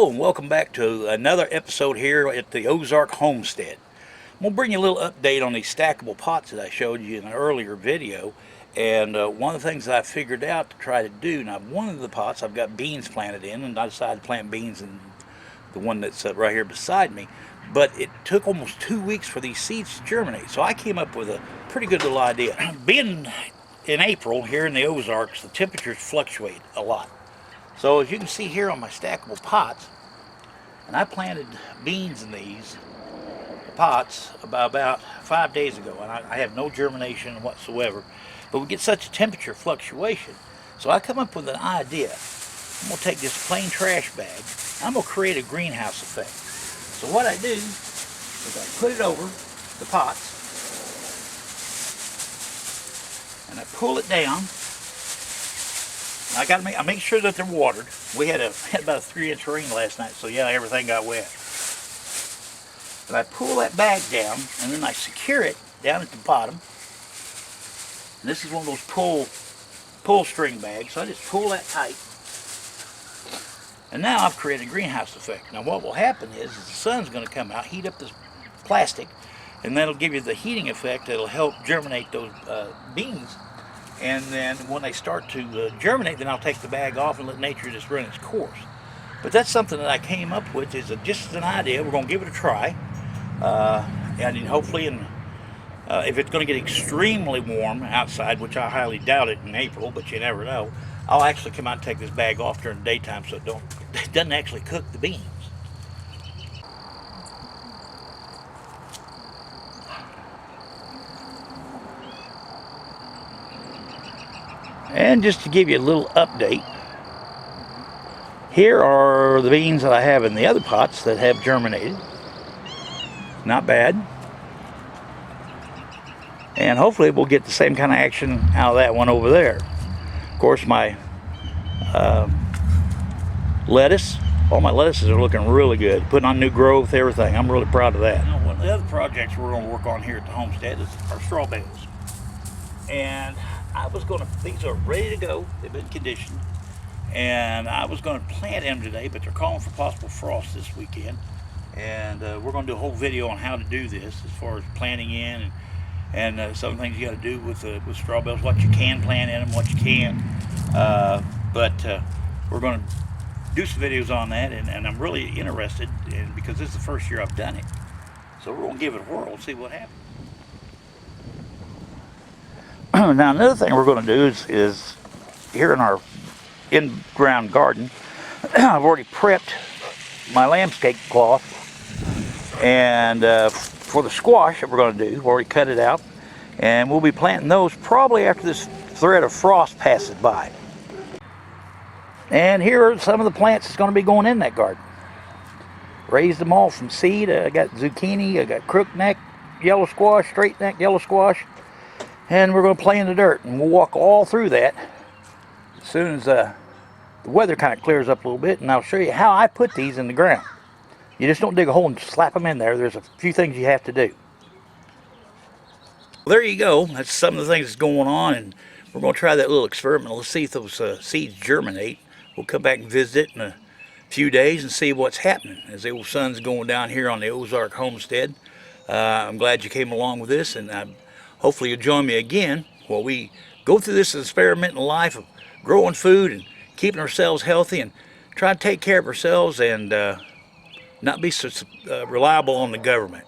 Hello and welcome back to another episode here at the Ozark Homestead. I'm going to bring you a little update on these stackable pots that I showed you in an earlier video. And one of the things that I figured out to try to do, now one of the pots I've got beans planted in, and I decided to plant beans in the one that's right here beside me. But it took almost 2 weeks for these seeds to germinate. So I came up with a pretty good little idea. Being in April here in the Ozarks, the temperatures fluctuate a lot. So as you can see here on my stackable pots, and I planted beans in these pots about 5 days ago, and I have no germination whatsoever, but we get such a temperature fluctuation. So I come up with an idea. I'm going to take this plain trash bag, I'm going to create a greenhouse effect. So what I do is I put it over the pots, and I pull it down. I make sure that they're watered. We had about a 3-inch rain last night, so yeah, everything got wet. But I pull that bag down, and then I secure it down at the bottom. And this is one of those pull string bags, so I just pull that tight. And now I've created a greenhouse effect. Now what will happen is the sun's going to come out, heat up this plastic, and that'll give you the heating effect that'll help germinate those beans. And then when they start to germinate, then I'll take the bag off and let nature just run its course. But that's something that I came up with, is just as an idea. We're going to give it a try. And hopefully, if it's going to get extremely warm outside, which I highly doubt it in April, but you never know, I'll actually come out and take this bag off during the daytime so it doesn't actually cook the beans. And just to give you a little update, here are the beans that I have in the other pots that have germinated. Not bad. And hopefully we'll get the same kind of action out of that one over there. Of course, my lettuce, all my lettuces are looking really good. Putting on new growth, everything. I'm really proud of that. One of the other projects we're going to work on here at the homestead is our straw bales. And these are ready to go. They've been conditioned. And I was going to plant them today, but they're calling for possible frost this weekend. And we're going to do a whole video on how to do this as far as planting in and some things you got to do with straw bales, what you can plant in them, what you can't. But we're going to do some videos on that, and I'm really interested because this is the first year I've done it. So we're going to give it a whirl and see what happens. Now another thing we're going to do is here in our in-ground garden, I've already prepped my landscape cloth, and for the squash that we're going to do, we've already cut it out, and we'll be planting those probably after this threat of frost passes by. And here are some of the plants that's going to be going in that garden. Raised them all from seed. I got zucchini, I got crookneck yellow squash, straight neck yellow squash. And we're going to play in the dirt, and we'll walk all through that as soon as the weather kind of clears up a little bit, and I'll show you how I put these in the ground. You just don't dig a hole and slap them in there. There's a few things you have to do. Well, there you go. That's some of the things that's going on, and we're going to try that little experiment. Let's see if those seeds germinate. We'll come back and visit in a few days and see what's happening as the old sun's going down here on the Ozark Homestead. I'm glad you came along with this, and hopefully you'll join me again while we go through this experiment in life of growing food and keeping ourselves healthy and try to take care of ourselves and not be so reliable on the government.